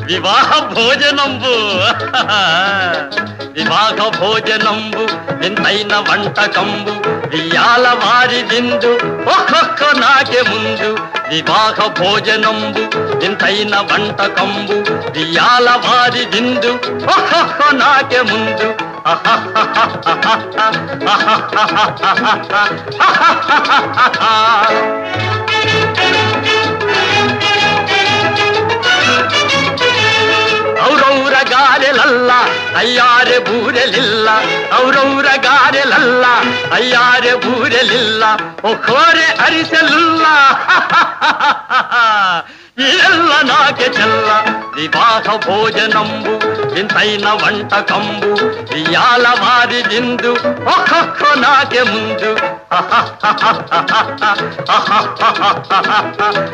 వివాహ భోజనంబు వివాహ భోజనంబు వింతైన వంటకంబు వియాల వారి విందు ఒక్కొక్క నాకే ముందు వివాహ భోజనంబు వింతైన వంటకంబు వియాల వారి విందు ఒక్కొక్క నాకే ముందు ಔರೌರ ಗಾರೆಲಲ್ಲ ಅಯ್ಯಾರೆ ಬೂರೆಲಿಲ್ಲ ಔರೌರ ಗಾರೆಲಲ್ಲ ಅಯ್ಯಾರೆ ಬೂರೆಲಿಲ್ಲ ಒಕ್ಕೋರೆ ಅರಿಸಲಿಲ್ಲ ಎಲ್ಲ ನಾಕೆ ಚೆಲ್ಲ ವಿವಾಹ ಭೋಜನಂಬು ವಿಂತೈನ వంటకంబు వియాల వారి విందు ఒక్కొక్క నాకే ముందు